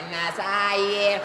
Manasai.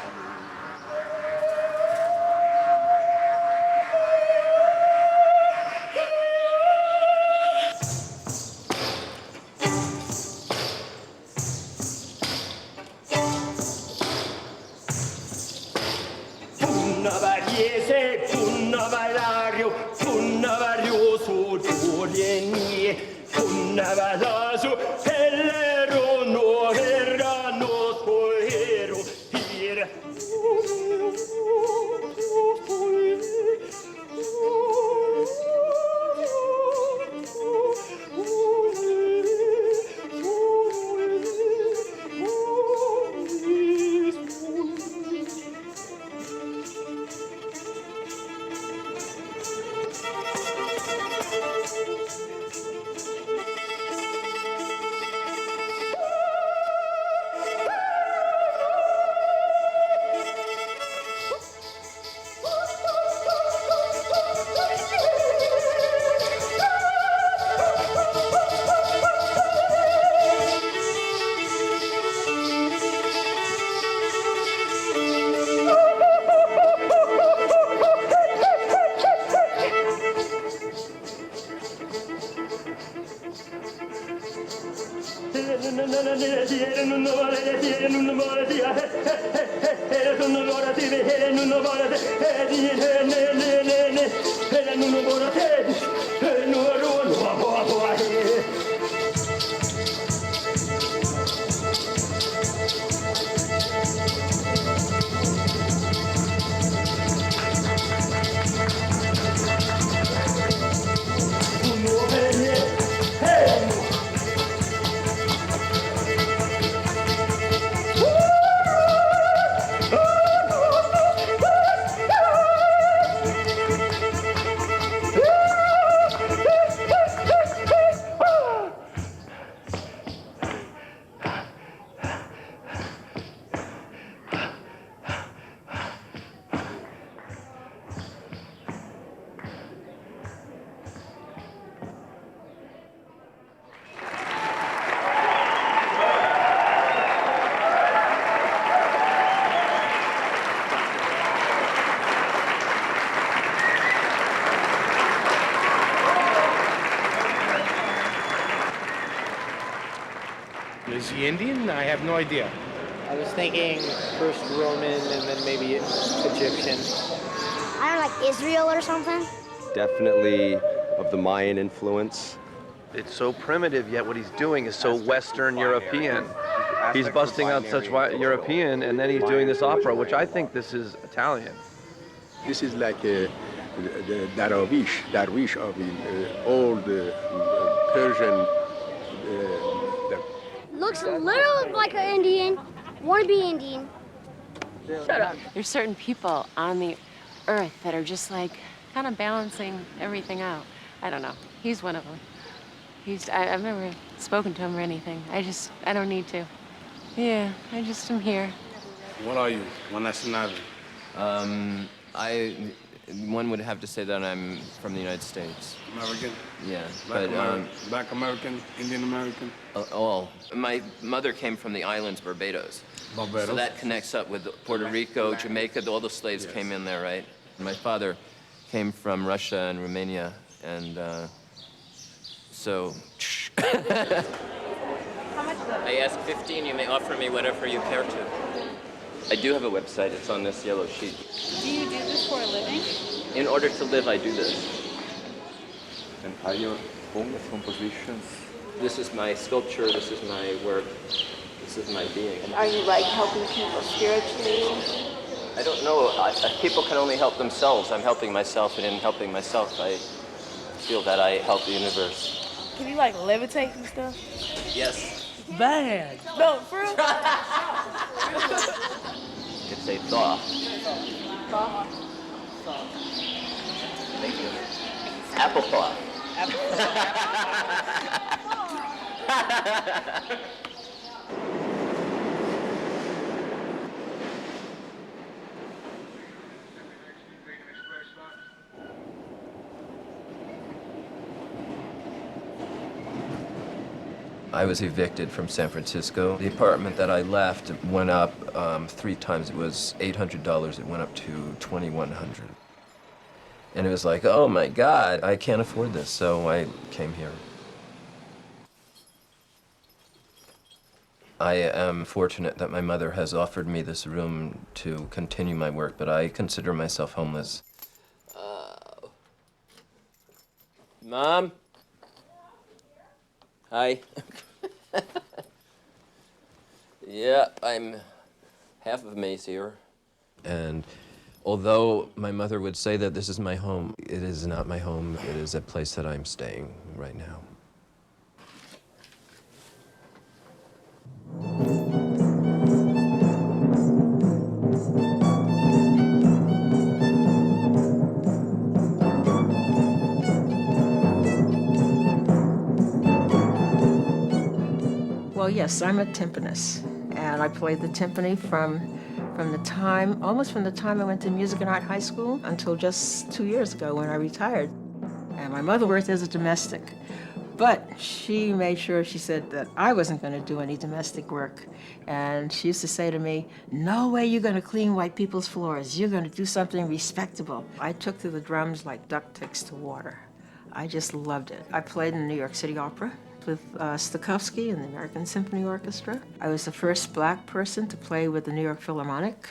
Is he Indian? I have no idea. I was thinking first Roman and then maybe Egyptian. I don't know, like Israel or something. Definitely of the Mayan influence. It's so primitive, yet what he's doing is so Western European. He's busting out such European, and then he's doing this opera, which I think this is Italian. This is like the Darwish of the old Persian. Looks a little like an Indian. Want to be Indian. Shut up. There's certain people on the earth that are just like kind of balancing everything out. I don't know. He's one of them. I've never spoken to him or anything. I don't need to. Yeah, I just am here. What are you? What nationality? One would have to say that I'm from the United States. American? Yeah, Black American, Indian American? My mother came from the islands, Barbados. Barbados? So that connects up with Puerto Rico, Jamaica, all the slaves came in there, right? My father came from Russia and Romania, and so... How much is I ask 15, you may offer me whatever you care to. I do have a website, it's on this yellow sheet. Do you do this for a living? In order to live, I do this. And are your homeless compositions? This is my sculpture, this is my work, this is my being. Are you like helping people spiritually? I don't know, people can only help themselves. I'm helping myself, and in helping myself, I feel that I help the universe. Can you like levitate and stuff? Yes. Bad. No, for real? It's a Thoth. Thoth? Thank you. Apple Thoth. I was evicted from San Francisco. The apartment that I left went up 3 times. It was $800. It went up to $2,100. And it was like, oh my God, I can't afford this, so I came here. I am fortunate that my mother has offered me this room to continue my work, but I consider myself homeless. Mom? Hi. Yeah, I'm half of Mace here. And although my mother would say that this is my home, it is not my home. It is a place that I'm staying right now. Well, yes, I'm a timpanist, and I played the timpani almost from the time I went to Music and Art High School until just 2 years ago when I retired. And my mother worked as a domestic, but she made sure, she said that I wasn't going to do any domestic work. And she used to say to me, no way you're going to clean white people's floors. You're going to do something respectable. I took to the drums like duck takes to water. I just loved it. I played in the New York City Opera with Stokowski and the American Symphony Orchestra. I was the first black person to play with the New York Philharmonic.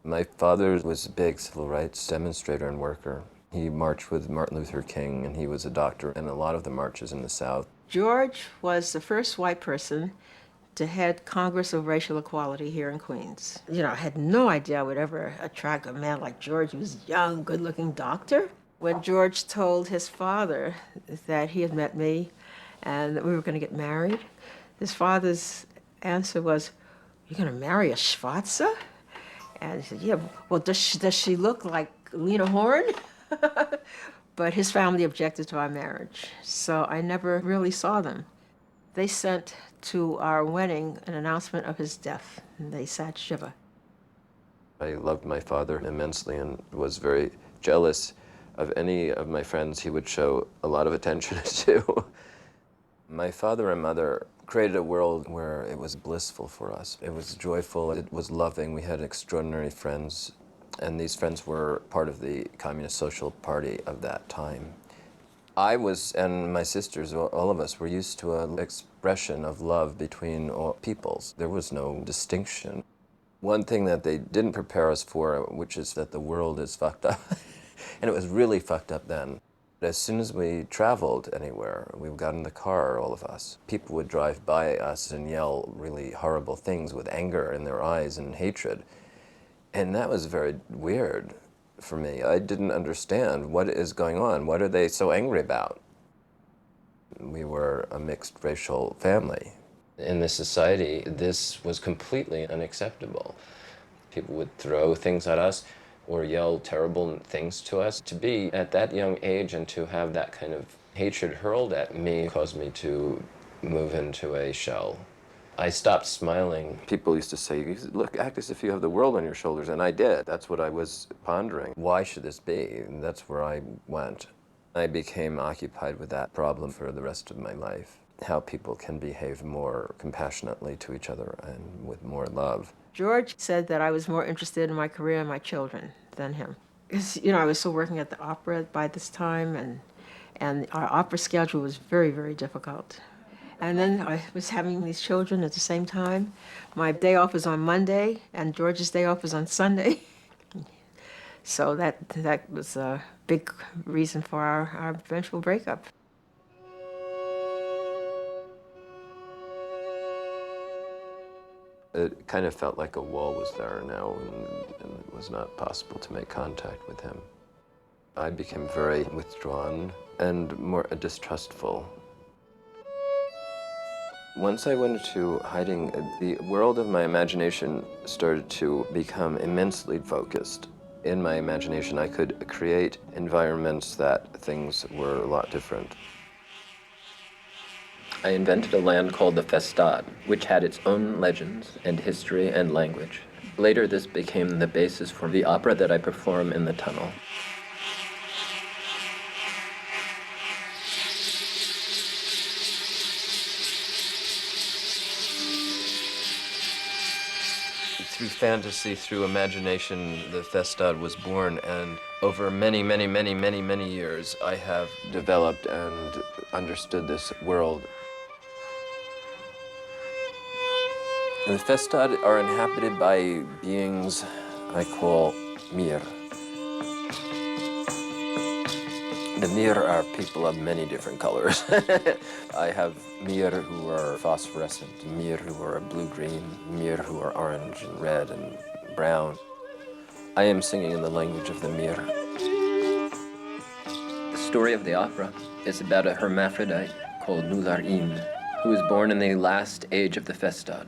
My father was a big civil rights demonstrator and worker. He marched with Martin Luther King, and he was a doctor in a lot of the marches in the South. George was the first white person to head Congress of Racial Equality here in Queens. You know, I had no idea I would ever attract a man like George, who was a young, good-looking doctor. When George told his father that he had met me and that we were going to get married, his father's answer was, "You're going to marry a Schwarzer?" And he said, "Yeah, well, does she look like Lena Horne?" But his family objected to our marriage, so I never really saw them. They sent to our wedding an announcement of his death, and they sat shiva. I loved my father immensely and was very jealous of any of my friends he would show a lot of attention to. My father and mother created a world where it was blissful for us. It was joyful, it was loving. We had extraordinary friends, and these friends were part of the Communist Social Party of that time. I was, and my sisters, all of us, were used to an expression of love between all peoples. There was no distinction. One thing that they didn't prepare us for, which is that the world is fucked up, and it was really fucked up then. As soon as we traveled anywhere, we got in the car, all of us, people would drive by us and yell really horrible things with anger in their eyes and hatred. And that was very weird for me. I didn't understand what is going on. What are they so angry about? We were a mixed racial family. In this society, this was completely unacceptable. People would throw things at us or yell terrible things to us. To be at that young age and to have that kind of hatred hurled at me caused me to move into a shell. I stopped smiling. People used to say, look, act as if you have the world on your shoulders, and I did. That's what I was pondering. Why should this be? And that's where I went. I became occupied with that problem for the rest of my life. How people can behave more compassionately to each other and with more love. George said that I was more interested in my career and my children than him. Because, you know, I was still working at the opera by this time, and our opera schedule was very, very difficult. And then I was having these children at the same time. My day off was on Monday, and George's day off was on Sunday. So that was a big reason for our eventual breakup. It kind of felt like a wall was there now, and it was not possible to make contact with him. I became very withdrawn and more distrustful. Once I went into hiding, the world of my imagination started to become immensely focused. In my imagination, I could create environments that things were a lot different. I invented a land called the Fesad, which had its own legends and history and language. Later, this became the basis for the opera that I perform in the tunnel. Through fantasy, through imagination, the Fesad was born, and over many, many, many, many, many years, I have developed and understood this world. The Fesad are inhabited by beings I call Mir. The Mir are people of many different colors. I have Mir who are phosphorescent, Mir who are blue-green, Mir who are orange and red and brown. I am singing in the language of the Mir. The story of the opera is about a hermaphrodite called Nular-In, who was born in the last age of the Fesad.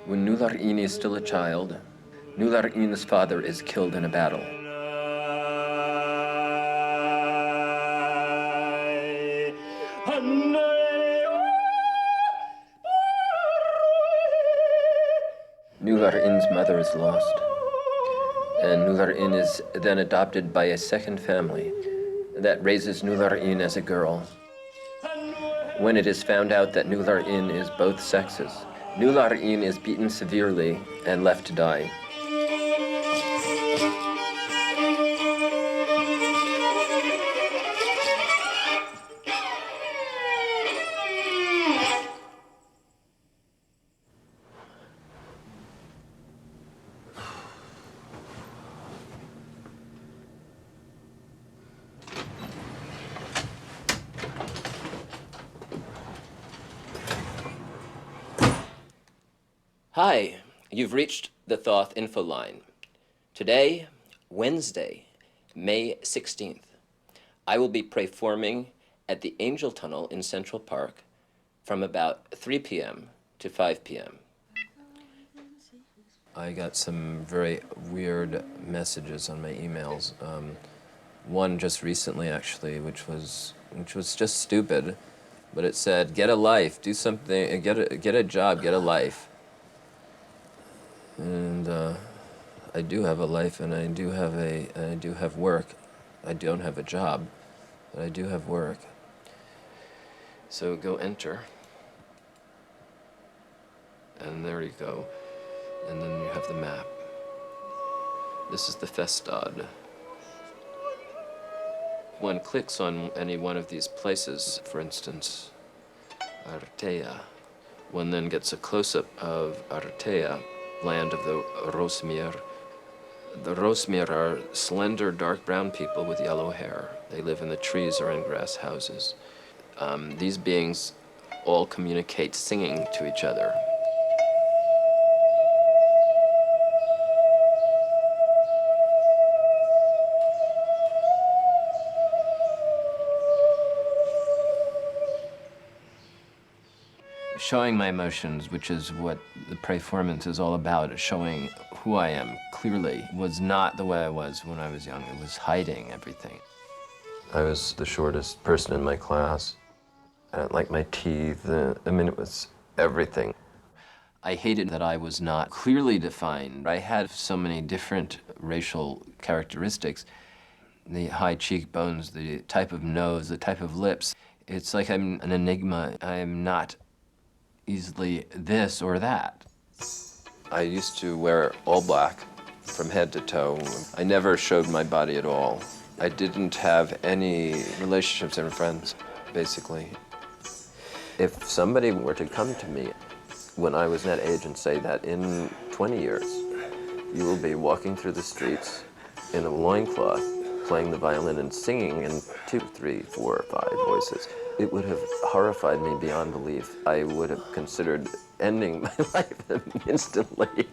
When Nular-In is still a child, Nular-In's father is killed in a battle. Nular-In's mother is lost, and Nular-In is then adopted by a second family that raises Nular-In as a girl. When it is found out that Nular-In is both sexes, Nular-In is beaten severely and left to die. Hi, you've reached the Thoth info line. Today, Wednesday, May 16th, I will be performing at the Angel Tunnel in Central Park from about 3 p.m. to 5 p.m. I got some very weird messages on my emails. One just recently, actually, which was just stupid, but it said, "Get a life, do something, get a job, get a life." And I do have a life, and I do have work. I don't have a job, but I do have work. So go enter, and there you go. And then you have the map. This is the Fesad. One clicks on any one of these places, for instance, Artea. One then gets a close-up of Artea, land of the Rosmir. The Rosmir are slender, dark brown people with yellow hair. They live in the trees or in grass houses. These beings all communicate singing to each other. Showing my emotions, which is what the performance is all about, showing who I am clearly, was not the way I was when I was young. It was hiding everything. I was the shortest person in my class. I didn't like my teeth. I mean, it was everything. I hated that I was not clearly defined. I had so many different racial characteristics. The high cheekbones, the type of nose, the type of lips. It's like I'm an enigma. I am not easily this or that. I used to wear all black from head to toe. I never showed my body at all. I didn't have any relationships and friends, basically. If somebody were to come to me when I was that age and say that in 20 years, you will be walking through the streets in a loincloth, playing the violin and singing in 2, 3, 4, 5 voices, it would have horrified me beyond belief. I would have considered ending my life instantly.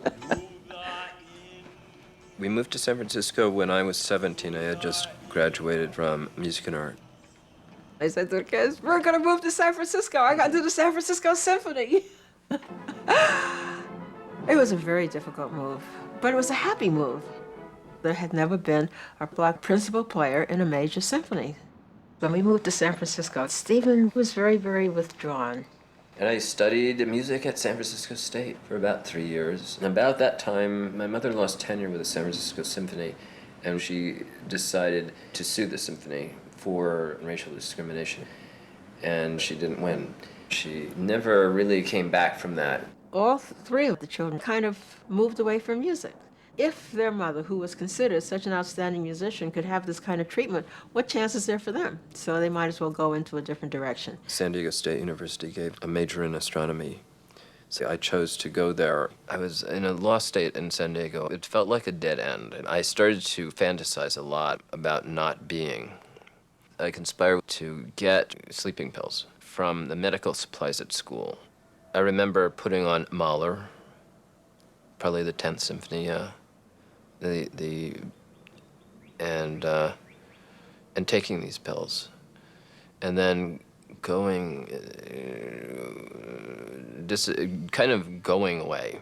We moved to San Francisco when I was 17. I had just graduated from music and art. I said to the kids, "We're gonna move to San Francisco. I gotta do the San Francisco Symphony." It was a very difficult move, but it was a happy move. There had never been a black principal player in a major symphony. When we moved to San Francisco, Stephen was very, very withdrawn. And I studied music at San Francisco State for about 3 years. And about that time, my mother lost tenure with the San Francisco Symphony, and she decided to sue the symphony for racial discrimination. And she didn't win. She never really came back from that. all three of the children kind of moved away from music. If their mother, who was considered such an outstanding musician, could have this kind of treatment, what chance is there for them? So they might as well go into a different direction. San Diego State University gave a major in astronomy. So I chose to go there. I was in a lost state in San Diego. It felt like a dead end. And I started to fantasize a lot about not being. I conspired to get sleeping pills from the medical supplies at school. I remember putting on Mahler, probably the 10th Symphony, and taking these pills, and then going, kind of going away.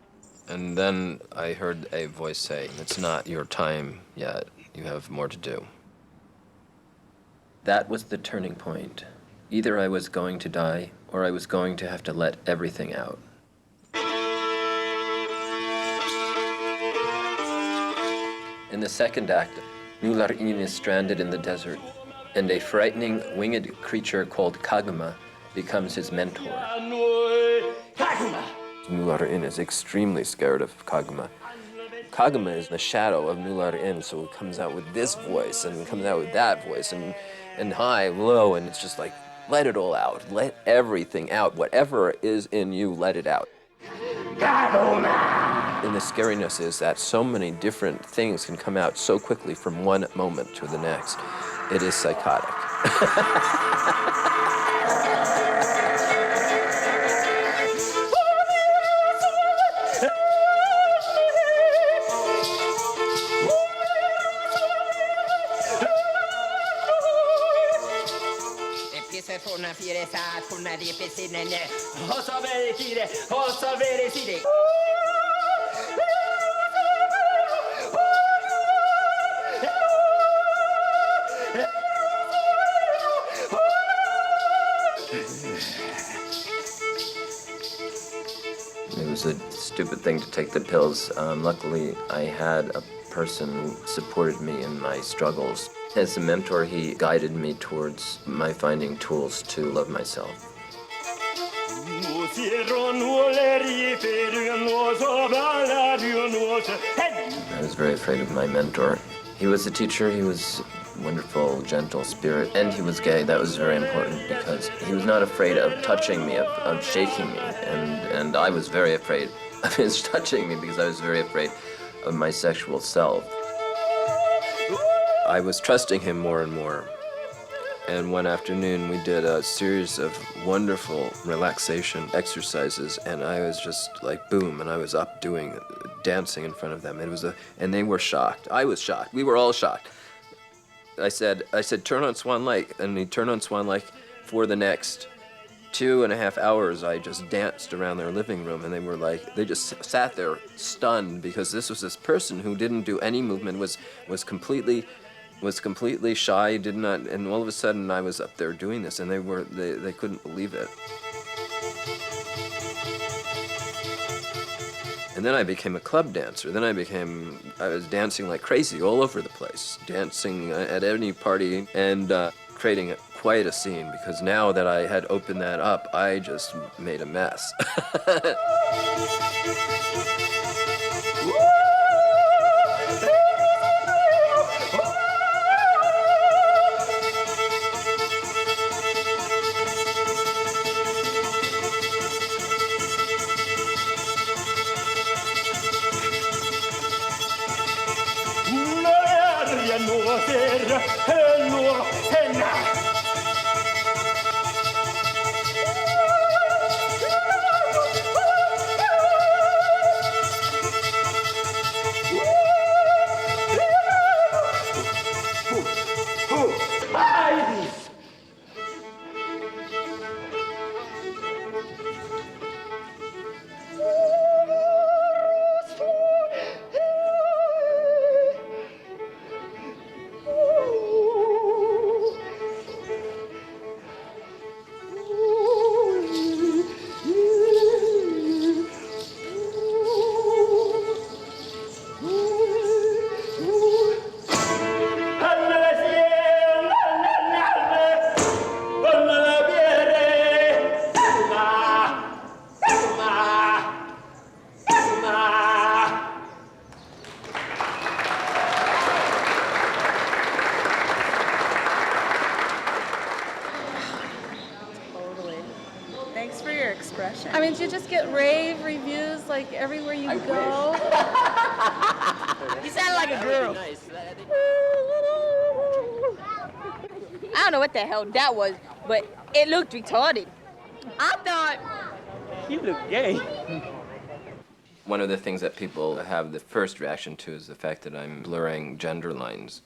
And then I heard a voice say, "It's not your time yet. You have more to do." That was the turning point. Either I was going to die, or I was going to have to let everything out. In the second act, Nular-In is stranded in the desert, and a frightening winged creature called Kaguma becomes his mentor. Nular-In is extremely scared of Kaguma. Kaguma is the shadow of Nular-In, so it comes out with this voice, and it comes out with that voice, and high, low, and it's just like, let it all out. Let everything out. Whatever is in you, let it out. And the scariness is that so many different things can come out so quickly from one moment to the next. It is psychotic. It was a stupid thing to take the pills. Luckily, I had a person who supported me in my struggles. As a mentor, he guided me towards my finding tools to love myself. I was very afraid of my mentor. He was a teacher, he was a wonderful, gentle spirit, and he was gay. That was very important because he was not afraid of touching me, of shaking me, and I was very afraid of his touching me because I was very afraid of my sexual self. I was trusting him more and more. And one afternoon we did a series of wonderful relaxation exercises, and I was just like boom, and I was up dancing in front of them. And they were shocked. I was shocked. We were all shocked. I said, turn on Swan Lake, and he turned on Swan Lake. For the next 2.5 hours, I just danced around their living room, and they just sat there stunned because this was this person who didn't do any movement, was completely shy, and all of a sudden I was up there doing this, and they couldn't believe it. And then I became a club dancer. I was dancing like crazy all over the place, dancing at any party, and creating quite a scene, because now that I had opened that up, I just made a mess. get rave reviews like everywhere you go? You sound like a girl. I don't know what the hell that was, but it looked retarded. I thought... You look gay. One of the things that people have the first reaction to is the fact that I'm blurring gender lines.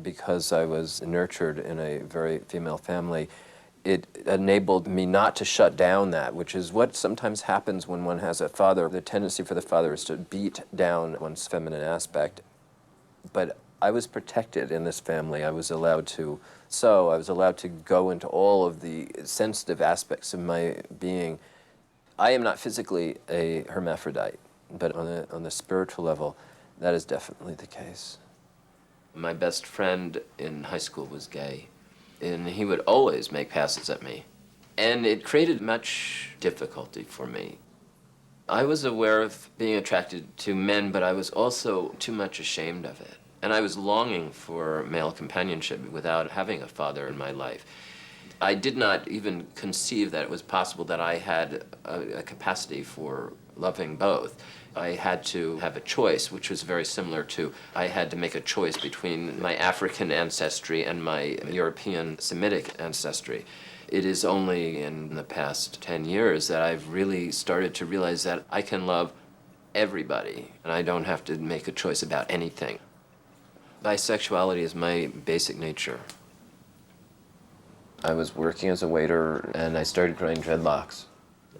Because I was nurtured in a very female family, it enabled me not to shut down that, which is what sometimes happens when one has a father. The tendency for the father is to beat down one's feminine aspect. But I was protected in this family. I was allowed to sew. I was allowed to go into all of the sensitive aspects of my being. I am not physically a hermaphrodite, but on the spiritual level, that is definitely the case. My best friend in high school was gay, and he would always make passes at me. And it created much difficulty for me. I was aware of being attracted to men, but I was also too much ashamed of it. And I was longing for male companionship without having a father in my life. I did not even conceive that it was possible that I had a capacity for loving both. I had to have a choice, which was very similar to, I had to make a choice between my African ancestry and my European Semitic ancestry. It is only in the past 10 years that I've really started to realize that I can love everybody, and I don't have to make a choice about anything. Bisexuality is my basic nature. I was working as a waiter, and I started growing dreadlocks.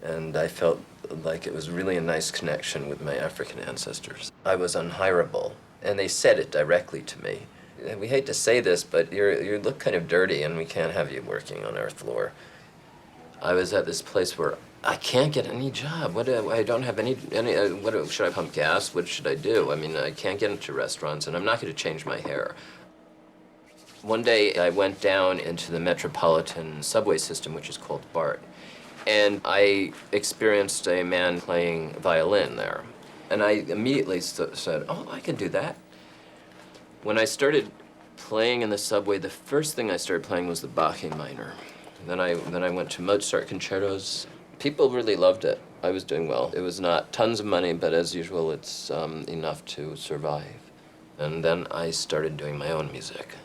And I felt like it was really a nice connection with my African ancestors. I was unhireable, and they said it directly to me. We hate to say this, but you look kind of dirty, and we can't have you working on our floor. I was at this place where I can't get any job. I don't have any should I pump gas? What should I do? I mean, I can't get into restaurants, and I'm not going to change my hair. One day, I went down into the metropolitan subway system, which is called BART, and I experienced a man playing violin there. And I immediately said, oh, I can do that. When I started playing in the subway, the first thing I started playing was the Bach A minor. Then I went to Mozart concertos. People really loved it. I was doing well. It was not tons of money, but as usual, it's enough to survive. And then I started doing my own music.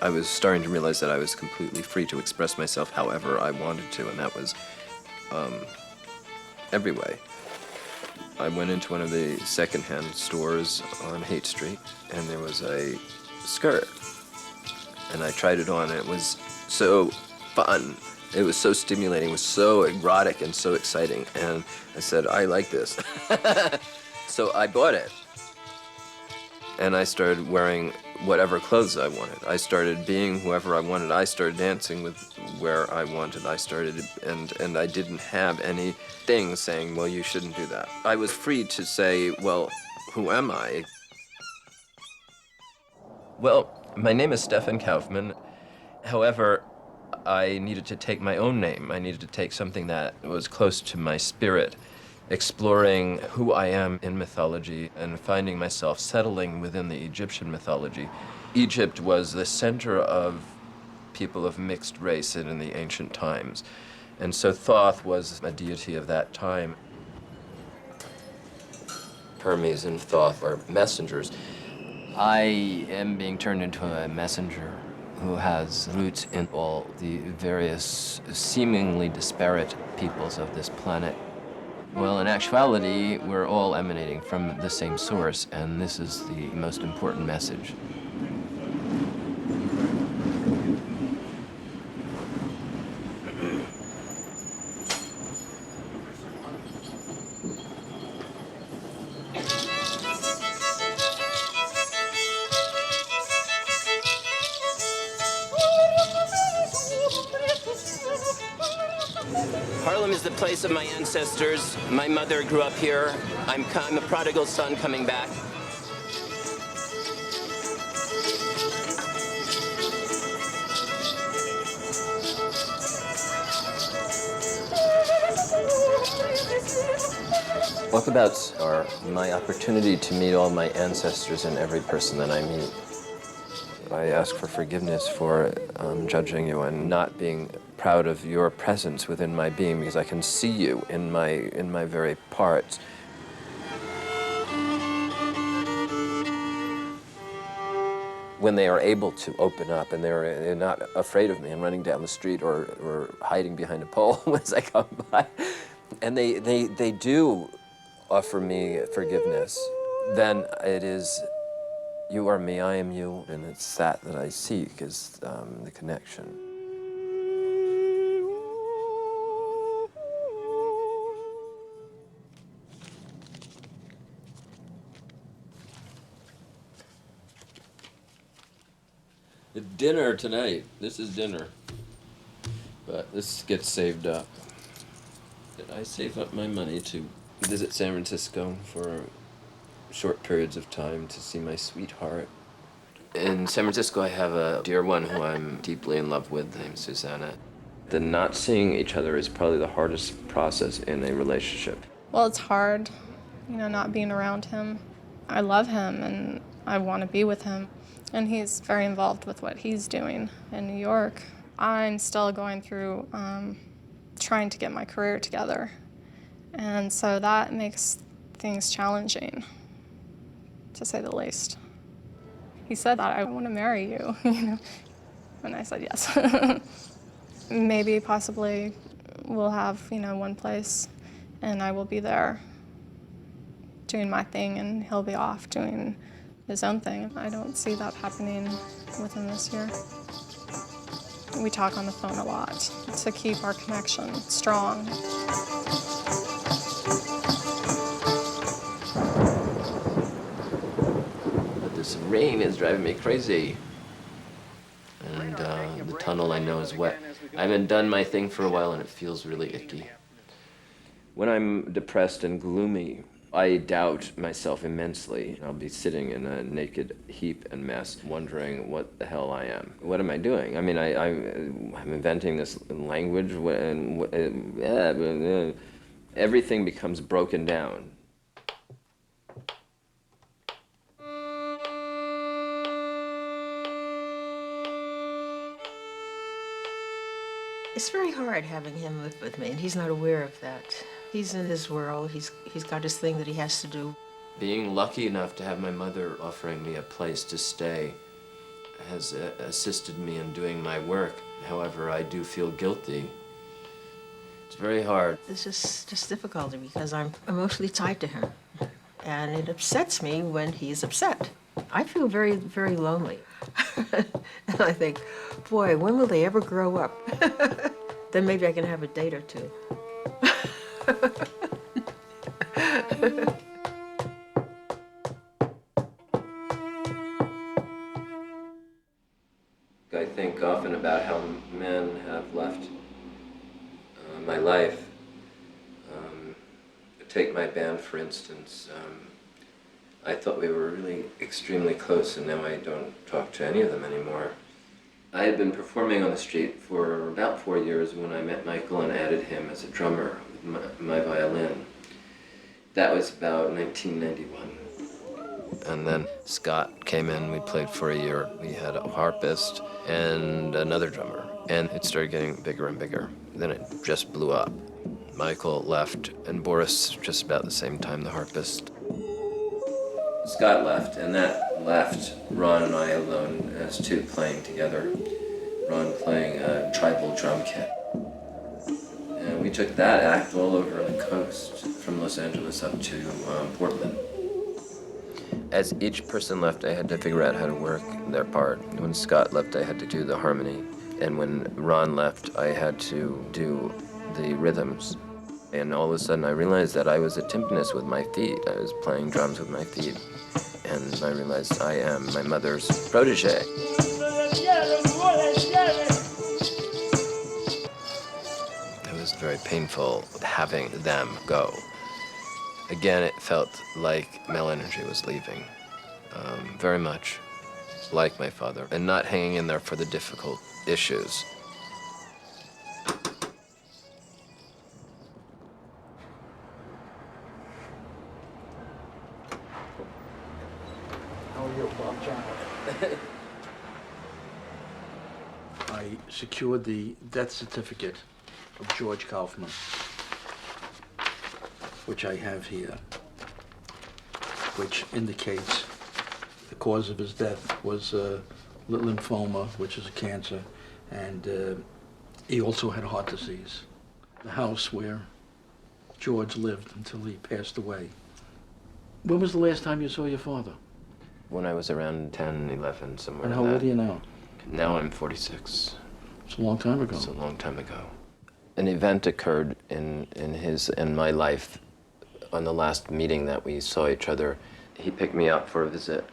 I was starting to realize that I was completely free to express myself however I wanted to, and that was every way. I went into one of the secondhand stores on Haight Street, and there was a skirt. And I tried it on, and it was so fun. It was so stimulating, it was so erotic and so exciting. And I said, I like this. So I bought it. And I started wearing whatever clothes I wanted. I started being whoever I wanted. I started dancing with where I wanted. I started, and I didn't have any thing saying, well, you shouldn't do that. I was free to say, well, who am I? Well, my name is Stefan Kaufman. However, I needed to take my own name. I needed to take something that was close to my spirit, exploring who I am in mythology and finding myself settling within the Egyptian mythology. Egypt was the center of people of mixed race in the ancient times. And so Thoth was a deity of that time. Hermes and Thoth are messengers. I am being turned into a messenger who has roots in all the various seemingly disparate peoples of this planet. Well, in actuality, we're all emanating from the same source, and this is the most important message. Harlem is the place of my ancestors. My mother grew up here. I'm a prodigal son coming back. Walkabouts are my opportunity to meet all my ancestors and every person that I meet. I ask for forgiveness for judging you and not being proud of your presence within my being, because I can see you in my very parts. When they are able to open up and they're not afraid of me and running down the street or hiding behind a pole as I come by, and they do offer me forgiveness, then it is, you are me, I am you, and it's that I seek, is the connection. It's dinner tonight. This is dinner. But this gets saved up. I save up my money to visit San Francisco for short periods of time to see my sweetheart. In San Francisco, I have a dear one who I'm deeply in love with, named Susanna. The not seeing each other is probably the hardest process in a relationship. Well, it's hard, not being around him. I love him and I want to be with him. And he's very involved with what he's doing in New York. I'm still going through trying to get my career together. And so that makes things challenging, to say the least. He said that, I want to marry you, and I said yes. Maybe, possibly, we'll have, one place, and I will be there doing my thing, and he'll be off doing his own thing. I don't see that happening within this year. We talk on the phone a lot to keep our connection strong. But this rain is driving me crazy. And the tunnel I know is wet. I haven't done my thing for a while and it feels really icky. When I'm depressed and gloomy, I doubt myself immensely. I'll be sitting in a naked heap and mess, wondering what the hell I am. What am I doing? I mean, I'm inventing this language, and everything becomes broken down. It's very hard having him live with me, and he's not aware of that. He's in his world. He's got his thing that he has to do. Being lucky enough to have my mother offering me a place to stay has assisted me in doing my work. However, I do feel guilty. It's very hard. It's just difficulty because I'm emotionally tied to him, and it upsets me when he's upset. I feel very, very lonely. And I think, boy, when will they ever grow up? Then maybe I can have a date or two. I think often about how men have left my life. Take my band, for instance. I thought we were really extremely close, and now I don't talk to any of them anymore. I had been performing on the street for about 4 years when I met Michael and added him as a drummer with my violin. That was about 1991. And then Scott came in, we played for a year. We had a harpist and another drummer, and it started getting bigger and bigger. Then it just blew up. Michael left, and Boris just about the same time, the harpist. Scott left, and that left Ron and I alone as two playing together. Ron playing a tribal drum kit. And we took that act all over the coast, from Los Angeles up to Portland. As each person left, I had to figure out how to work their part. When Scott left, I had to do the harmony. And when Ron left, I had to do the rhythms. And all of a sudden, I realized that I was a timpanist with my feet. I was playing drums with my feet. And I realized I am my mother's protege. It was very painful having them go. Again, it felt like male energy was leaving, very much like my father, and not hanging in there for the difficult issues. How are you, Bob John? I secured the death certificate of George Kaufman, which I have here, which indicates the cause of his death was lymphoma, which is a cancer, and he also had heart disease. The house where George lived until he passed away. When was the last time you saw your father? When I was around 10, 11, somewhere. And how old are you now? Now I'm 46. It's a long time ago. It's a long time ago. An event occurred in my life on the last meeting that we saw each other. He picked me up for a visit,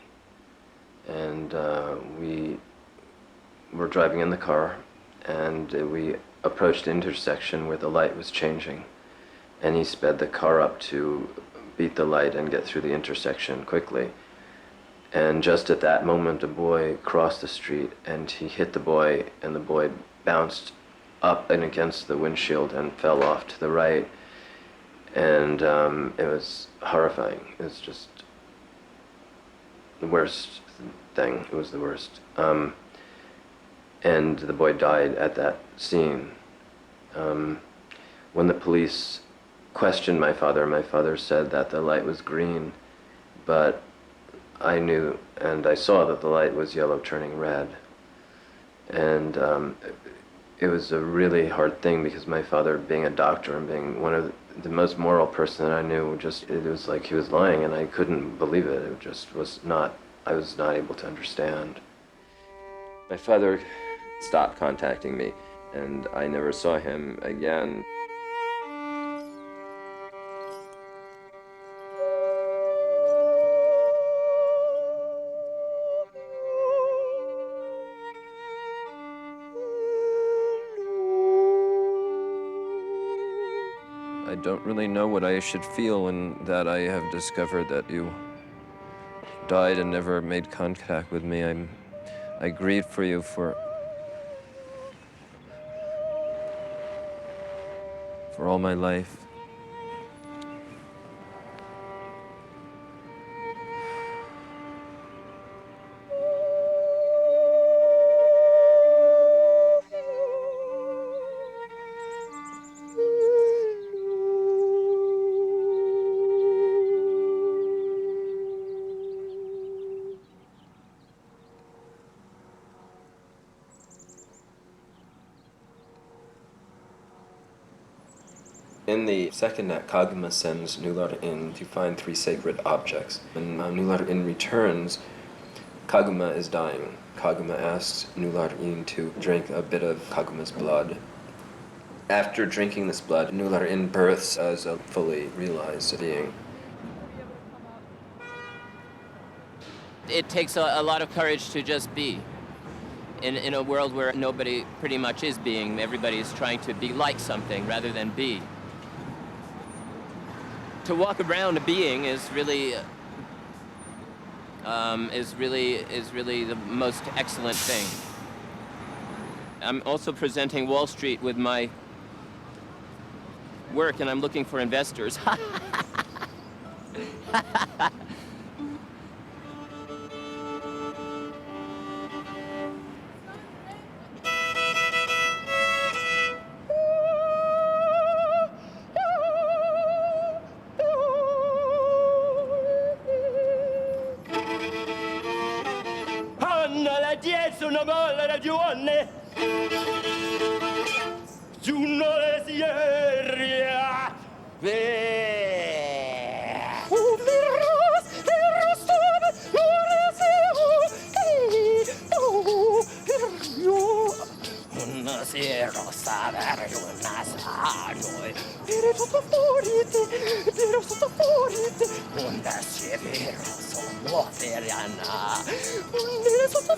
and we were driving in the car, and we approached the intersection where the light was changing, and he sped the car up to beat the light and get through the intersection quickly. And just at that moment, a boy crossed the street, and he hit the boy, and the boy bounced up and against the windshield and fell off to the right. And it was horrifying. It was just the worst thing. It was the worst. And the boy died at that scene. When the police questioned my father said that the light was green, but I knew and I saw that the light was yellow turning red. And it was a really hard thing because my father, being a doctor and being one of the most moral person that I knew, it was like he was lying, and I couldn't believe it. It just was not, I was not able to understand. My father stopped contacting me, and I never saw him again. I don't really know what I should feel in that I have discovered that you died and never made contact with me. I grieve for you for all my life. In the second act, Kaguma sends Nular in to find 3 sacred objects. When Nular in returns, Kaguma is dying. Kaguma asks Nular in to drink a bit of Kaguma's blood. After drinking this blood, Nular in births as a fully realized being. It takes a lot of courage to just be. In a world where nobody pretty much is being, everybody is trying to be like something rather than be. To walk around a being is really the most excellent thing. I'm also presenting Wall Street with my work, and I'm looking for investors. Una bolla ragione giù le sierra una sierra saber una sanoi pero sotto fuori una sierra sono feriana una sotto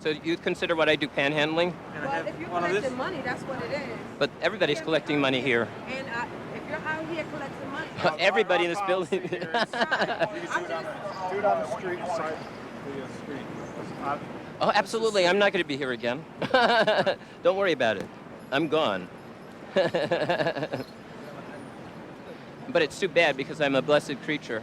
So you consider what I do panhandling? Well, if you're collecting money, that's what it is. But everybody's collecting money here. And if you're out here collecting money, Everybody in this building. Do it on the street side the street. Oh, absolutely. I'm not going to be here again. Don't worry about it. I'm gone. But it's too bad because I'm a blessed creature.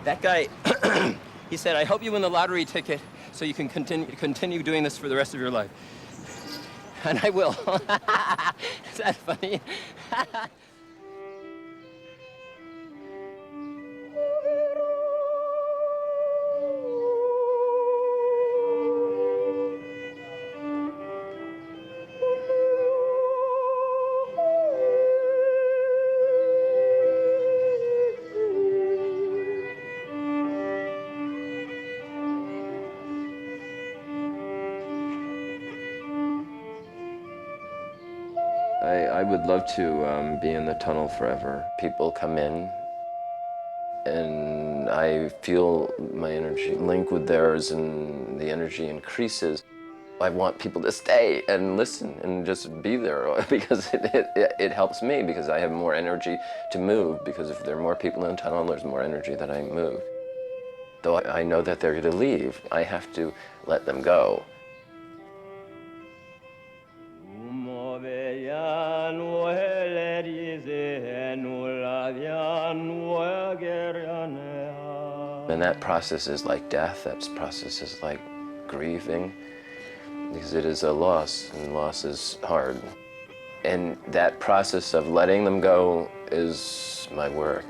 That guy, he said, I hope you win the lottery ticket so you can continue doing this for the rest of your life. And I will. Is that funny? I would love to be in the tunnel forever. People come in and I feel my energy link with theirs and the energy increases. I want people to stay and listen and just be there because it helps me because I have more energy to move because if there are more people in the tunnel, there's more energy that I move. Though I know that they're going to leave, I have to let them go. And that process is like death, that process is like grieving, because it is a loss, and loss is hard. And that process of letting them go is my work.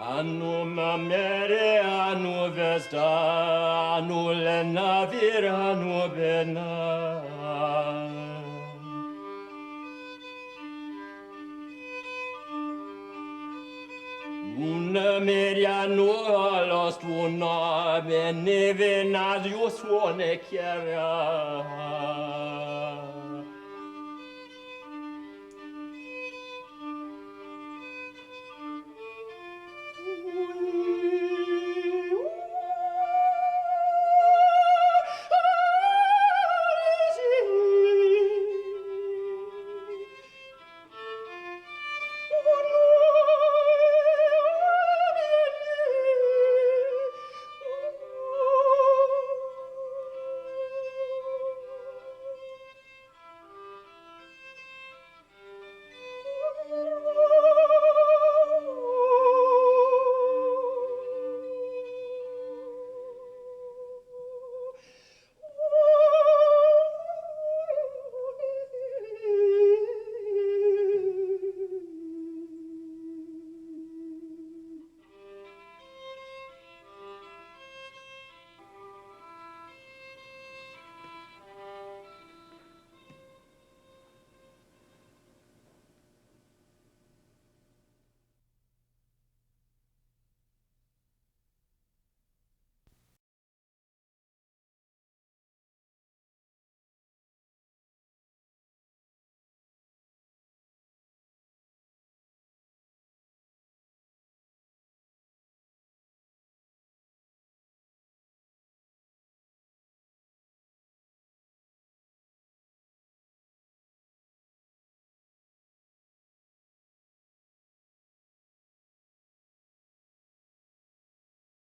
Anu mamere, anu vesta, anu lenavir, anu bena. Una meriano lost una, benevena, you swane chiara.